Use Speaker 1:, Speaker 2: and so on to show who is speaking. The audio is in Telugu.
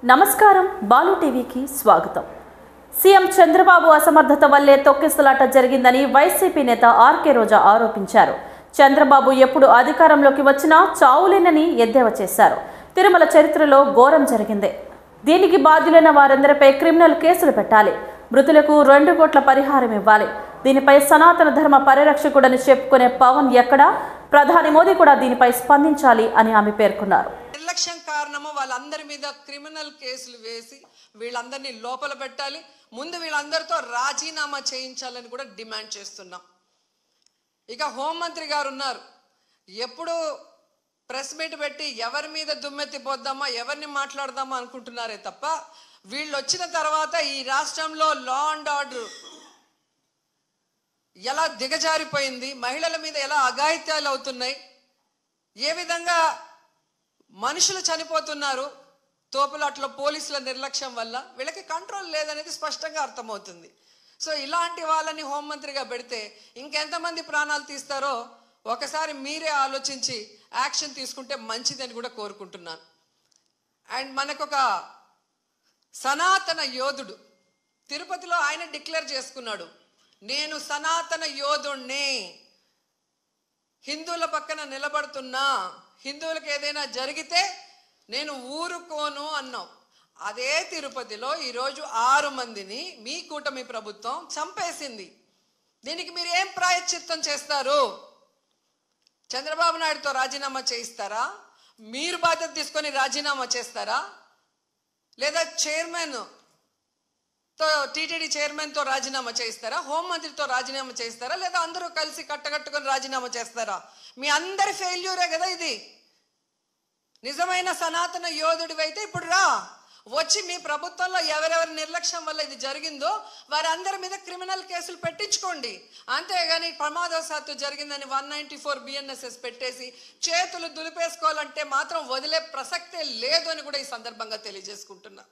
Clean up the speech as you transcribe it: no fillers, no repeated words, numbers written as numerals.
Speaker 1: నమస్కారం బాలు టీవీకి స్వాగతం. సీఎం చంద్రబాబు అసమర్థత వల్లే తొక్కిసలాట జరిగిందని వైసీపీ నేత ఆర్కే రోజా ఆరోపించారు. చంద్రబాబు ఎప్పుడు అధికారంలోకి వచ్చినా చావులేనని ఎద్దేవా చేశారు. తిరుమల చరిత్రలో ఘోరం జరిగింది. దీనికి బాధ్యులైన వారందరిపై క్రిమినల్ కేసులు పెట్టాలి. మృతులకు 2 కోట్ల పరిహారం ఇవ్వాలి. దీనిపై సనాతన ధర్మ పరిరక్షకుడని చెప్పుకునే పవన్ ఎక్కడా? ప్రధాని మోదీ కూడా దీనిపై స్పందించాలి అని ఆమె పేర్కొన్నారు.
Speaker 2: నిర్లక్ష్యం కారణము వాళ్ళందరి మీద క్రిమినల్ కేసులు వేసి వీళ్ళందరినీ లోపల పెట్టాలి. ముందు వీళ్ళందరితో రాజీనామా చేయించాలని కూడా డిమాండ్ చేస్తున్నాం. ఇక హోంమంత్రి గారు ఉన్నారు. ఎప్పుడు ప్రెస్ మీట్ పెట్టి ఎవరి మీద దుమ్మెత్తిపోద్దామా, ఎవరిని మాట్లాడదామా అనుకుంటున్నారే తప్ప వీళ్ళు వచ్చిన తర్వాత ఈ రాష్ట్రంలో లా అండ్ ఆర్డర్ ఎలా దిగజారిపోయింది, మహిళల మీద ఎలా అఘాయిత్యాలు అవుతున్నాయి, ఏ విధంగా మనుషులు చనిపోతున్నారు తోపులాట్లో పోలీసుల నిర్లక్ష్యం వల్ల, వీళ్ళకి కంట్రోల్ లేదనేది స్పష్టంగా అర్థమవుతుంది. సో ఇలాంటి వాళ్ళని హోంమంత్రిగా పెడితే ఇంకెంతమంది ప్రాణాలు తీస్తారో ఒకసారి మీరే ఆలోచించి యాక్షన్ తీసుకుంటే మంచిదని కూడా కోరుకుంటున్నాను. అండ్ మనకొక సనాతన యోధుడు తిరుపతిలో ఆయన డిక్లేర్ చేసుకున్నాడు, నేను సనాతన యోధుణ్ణి, హిందువుల పక్కన నిలబడుతున్నా, హిందువులకు ఏదైనా జరిగితే నేను ఊరుకోను అన్నావు. అదే తిరుపతిలో ఈరోజు 6 మందిని మీ కూటమి ప్రభుత్వం చంపేసింది. దీనికి మీరు ఏం ప్రాయశ్చిత్తం చేస్తారు? చంద్రబాబు నాయుడుతో రాజీనామా చేయిస్తారా? మీరు బాధ్యత తీసుకొని రాజీనామా చేస్తారా? లేదా టీటీడీ చైర్మన్తో రాజీనామా చేయిస్తారా? హోంమంత్రితో రాజీనామా చేయిస్తారా? లేదా అందరూ కలిసి కట్టకట్టుకొని రాజీనామా చేస్తారా? మీ అందరి ఫెయిల్యూరే కదా ఇది. నిజమైన సనాతన యోధుడివైతే ఇప్పుడు రా, వచ్చి మీ ప్రభుత్వంలో ఎవరెవరి నిర్లక్ష్యం వల్ల ఇది జరిగిందో వారందరి మీద క్రిమినల్ కేసులు పెట్టించుకోండి. అంతేగాని ప్రమాదవశాత్తు జరిగిందని 194 BNSS పెట్టేసి చేతులు దులిపేసుకోవాలంటే మాత్రం వదిలే ప్రసక్తే లేదు అని కూడా ఈ సందర్భంగా తెలియజేసుకుంటున్నా.